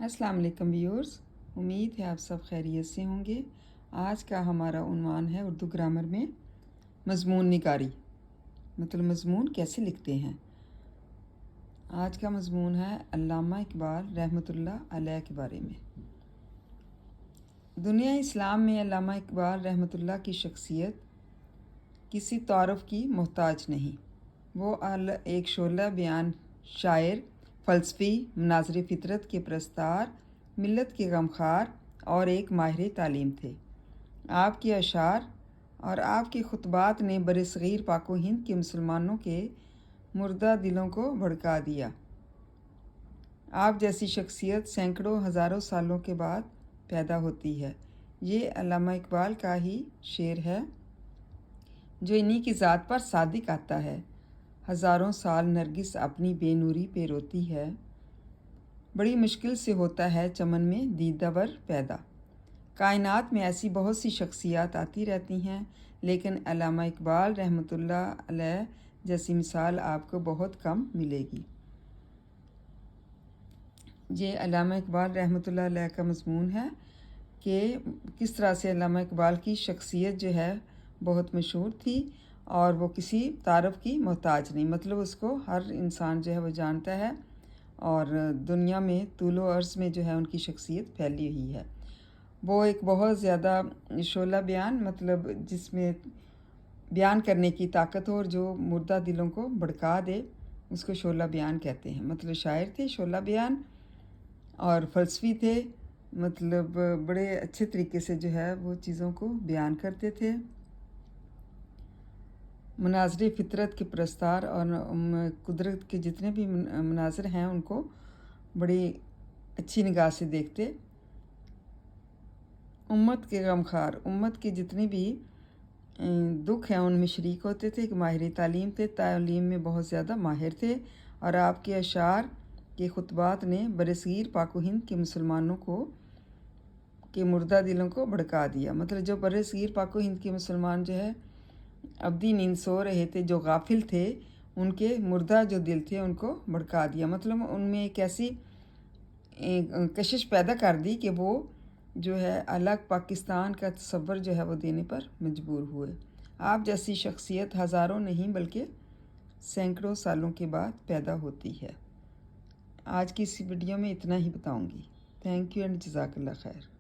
السلام علیکم ویورز، امید ہے آپ سب خیریت سے ہوں گے۔ آج کا ہمارا عنوان ہے اردو گرامر میں مضمون نگاری، مطلب مضمون کیسے لکھتے ہیں۔ آج کا مضمون ہے علامہ اقبال رحمۃ اللہ علیہ کے بارے میں۔ دنیا اسلام میں علامہ اقبال رحمۃ اللہ کی شخصیت کسی تعارف کی محتاج نہیں۔ وہ ایک شعلہ بیان شاعر، فلسفی، مناظر فطرت کے پرستار، ملت کے غمخوار اور ایک ماہر تعلیم تھے۔ آپ کے اشعار اور آپ کے خطبات نے برصغیر پاک و ہند کے مسلمانوں کے مردہ دلوں کو بھڑکا دیا۔ آپ جیسی شخصیت سینکڑوں ہزاروں سالوں کے بعد پیدا ہوتی ہے۔ یہ علامہ اقبال کا ہی شعر ہے جو انہی کی ذات پر صادق آتا ہے۔ ہزاروں سال نرگس اپنی بے نوری پہ روتی ہے، بڑی مشکل سے ہوتا ہے چمن میں دیدہ ور پیدا۔ کائنات میں ایسی بہت سی شخصیات آتی رہتی ہیں، لیکن علامہ اقبال رحمۃ اللہ علیہ جیسی مثال آپ کو بہت کم ملے گی۔ یہ علامہ اقبال رحمۃ اللہ علیہ کا مضمون ہے کہ کس طرح سے علامہ اقبال کی شخصیت جو ہے بہت مشہور تھی اور وہ کسی تعارف کی محتاج نہیں، مطلب اس کو ہر انسان جو ہے وہ جانتا ہے اور دنیا میں طول و عرض میں جو ہے ان کی شخصیت پھیلی ہوئی ہے۔ وہ ایک بہت زیادہ شعلہ بیان، مطلب جس میں بیان کرنے کی طاقت ہو اور جو مردہ دلوں کو بھڑکا دے، اس کو شعلہ بیان کہتے ہیں۔ مطلب شاعر تھے، شعلہ بیان، اور فلسفی تھے، مطلب بڑے اچھے طریقے سے جو ہے وہ چیزوں کو بیان کرتے تھے۔ مناظر فطرت کے پرستار اور قدرت کے جتنے بھی مناظر ہیں ان کو بڑی اچھی نگاہ سے دیکھتے۔ امت کے غمخوار، امت کے جتنے بھی دکھ ہیں ان میں شریک ہوتے تھے۔ ایک ماہر تعلیم تھے، تعلیم میں بہت زیادہ ماہر تھے، اور آپ کے اشعار کے خطبات نے برصغیر پاک و ہند کے مسلمانوں کے مردہ دلوں کو بھڑکا دیا۔ مطلب جو برصغیر پاک و ہند کے مسلمان جو ہے ابدی نیند سو رہے تھے، جو غافل تھے، ان کے مردہ جو دل تھے ان کو بھڑکا دیا۔ مطلب ان میں ایک ایسی کشش پیدا کر دی کہ وہ جو ہے الگ پاکستان کا تصور جو ہے وہ دینے پر مجبور ہوئے۔ آپ جیسی شخصیت ہزاروں نہیں بلکہ سینکڑوں سالوں کے بعد پیدا ہوتی ہے۔ آج کی اس ویڈیو میں اتنا ہی بتاؤں گی۔ تھینک یو اینڈ جزاک اللہ خیر۔